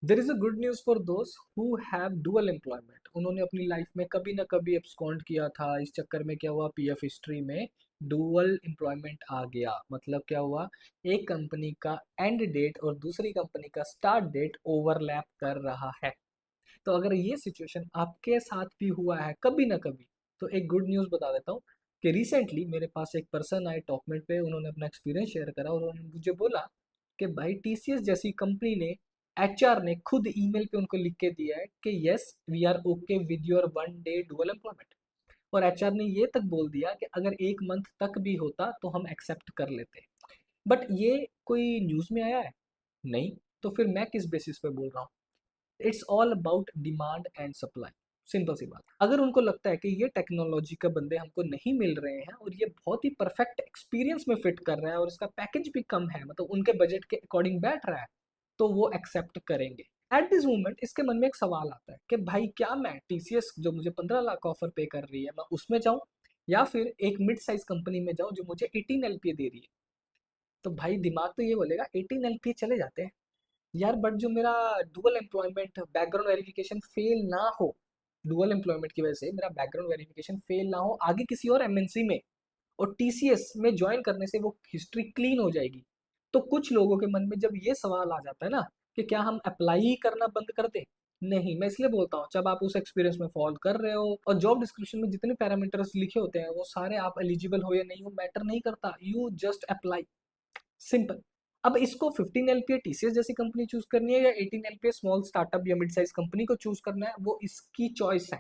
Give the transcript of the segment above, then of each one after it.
There is a good news for दोस्त who have dual employment. उन्होंने अपनी life में कभी ना कभी एब्सकॉन्ड किया था। इस चक्कर में क्या हुआ, पीएफ हिस्ट्री में डुअल एम्प्लॉयमेंट आ गया। मतलब क्या हुआ, एक कंपनी का एंड डेट और दूसरी कंपनी का स्टार्ट डेट ओवरलैप कर रहा है। तो अगर ये सिचुएशन आपके साथ भी हुआ है कभी ना कभी, तो एक गुड न्यूज़ बता देता हूँ कि रिसेंटली मेरे पास एक पर्सन आए टॉकमेट पे। उन्होंने अपना एक्सपीरियंस शेयर करा और उन्होंने मुझे बोला कि भाई टीसीएस जैसी कंपनी ने, एचआर ने खुद ईमेल पे उनको लिख के दिया है कि yes we are okay with your 1 day dual employment. और एचआर ने ये तक बोल दिया कि अगर 1 मंथ तक भी होता तो हम एक्सेप्ट कर लेते। बट ये कोई न्यूज़ में आया है? नहीं। तो फिर मैं किस बेसिस पे बोल रहा हूँ? It's all about demand and supply. Simple सी बात, अगर उनको लगता है कि ये टेक्नोलॉजी का बंदे हमको नहीं मिल रहे हैं और ये बहुत ही परफेक्ट एक्सपीरियंस में फिट कर रहा है और इसका पैकेज भी कम है, मतलब उनके बजट के अकॉर्डिंग बैठ रहा है, तो वो एक्सेप्ट करेंगे। एट दिस मोमेंट इसके मन में एक सवाल आता है कि भाई क्या मैं टीसीएस जो मुझे 15 लाख ऑफर पे कर रही है, मैं उसमें जाऊं या फिर एक मिड साइज कंपनी में जाऊं जो मुझे 18 LPA दे रही है? तो भाई दिमाग तो ये बोलेगा 18 LPA चले जाते हैं यार, बट जो मेरा dual employment background verification fail ना हो, डुअल एम्प्लॉयमेंट की वजह से मेरा बैकग्राउंड वेरिफिकेशन फेल ना हो आगे किसी और एमएनसी में, और टीसीएस में ज्वाइन करने से वो हिस्ट्री क्लीन हो जाएगी। तो कुछ लोगों के मन में जब ये सवाल आ जाता है ना कि क्या हम अप्लाई ही करना बंद कर दें? नहीं, मैं इसलिए बोलता हूँ जब आप उस एक्सपीरियंस में फॉल कर रहे हो और जॉब डिस्क्रिप्शन में जितने पैरामीटर्स लिखे होते हैं वो सारे आप एलिजिबल हो या नहीं हो मैटर नहीं करता, यू जस्ट अप्लाई, सिंपल। अब इसको 15 LPA टीसीएस जैसी कंपनी चूज करनी है या 18 LPA स्मॉल स्टार्टअप या मिड साइज कंपनी को चूज करना है, वो इसकी चॉइस है,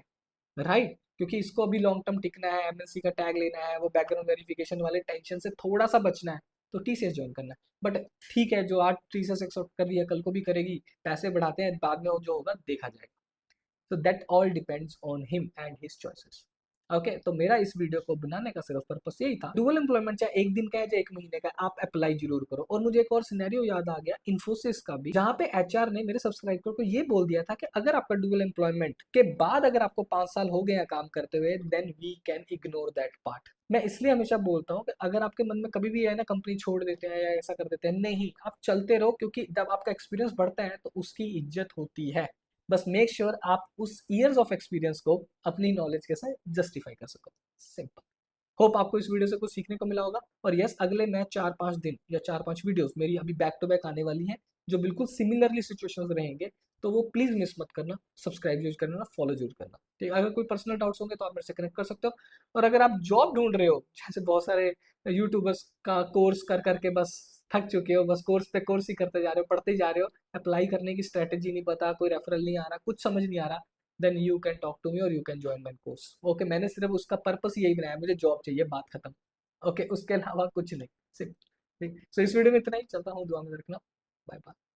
राइट? क्योंकि इसको अभी लॉन्ग टर्म टिकना है, एमएनसी का टैग लेना है, वो बैकग्राउंड वेरिफिकेशन वाले टेंशन से थोड़ा सा बचना है, तो टीसीएस ज्वाइन करना है। बट ठीक है, जो आज टीसीएस एक्सेप्ट कर रही है कल को भी करेगी, पैसे बढ़ाते हैं, बाद में वो जो होगा देखा जाएगा। तो that all depends on him and his choices. Okay, तो मेरा इस वीडियो को बनाने का सिर्फ पर्पस यही था, डुअल एम्प्लॉयमेंट चाहे एक दिन का है चाहे एक महीने का है, आप अप्लाई जरूर करो। और मुझे एक और सिनेरियो याद आ गया इन्फोसिस का भी, जहां पे एचआर ने मेरे सब्सक्राइबर को ये बोल दिया था कि अगर आपका डुअल एम्प्लॉयमेंट के बाद अगर आपको 5 साल हो गए हैं काम करते हुए, then we can ignore that part. मैं इसलिए हमेशा बोलता हूँ कि अगर आपके मन में कभी भी है ना कंपनी छोड़ देते हैं या ऐसा कर देते हैं, नहीं, आप चलते रहो, क्योंकि जब आपका एक्सपीरियंस बढ़ता है तो उसकी इज्जत होती है। बस मेक श्योर आप उस ईयर्स ऑफ एक्सपीरियंस को अपनी नॉलेज के साथ जस्टिफाई कर सको, सिंपल। होप आपको इस वीडियो से कुछ सीखने को मिला होगा। और यस, अगले मैं 4-5 दिन या 4-5 वीडियोस मेरी अभी बैक टू बैक आने वाली हैं, जो बिल्कुल सिमिलरली सिचुएशंस रहेंगे। तो वो प्लीज मिस मत करना, सब्सक्राइब जरूर करना, फॉलो जरूर करना। तो अगर कोई पर्सनल डाउट्स होंगे तो आप मेरे से कनेक्ट कर सकते हो। और अगर आप जॉब ढूंढ रहे हो, जैसे बहुत सारे यूट्यूबर्स का कोर्स कर करके बस थक चुके हो, बस कोर्स पे कोर्स ही करते जा रहे हो, पढ़ते ही जा रहे हो, अप्लाई करने की स्ट्रेटेजी नहीं पता, कोई रेफरल नहीं आ रहा, कुछ समझ नहीं आ रहा, then you can talk to me और you can join my course. Okay, मैंने सिर्फ उसका पर्पस यही बनाया, मुझे जॉब चाहिए, बात खत्म। ओके, उसके अलावा कुछ नहीं, सिर्फ। सो इस वीडियो में इतना ही, चलता हूँ, दुआ में रखना। Bye bye.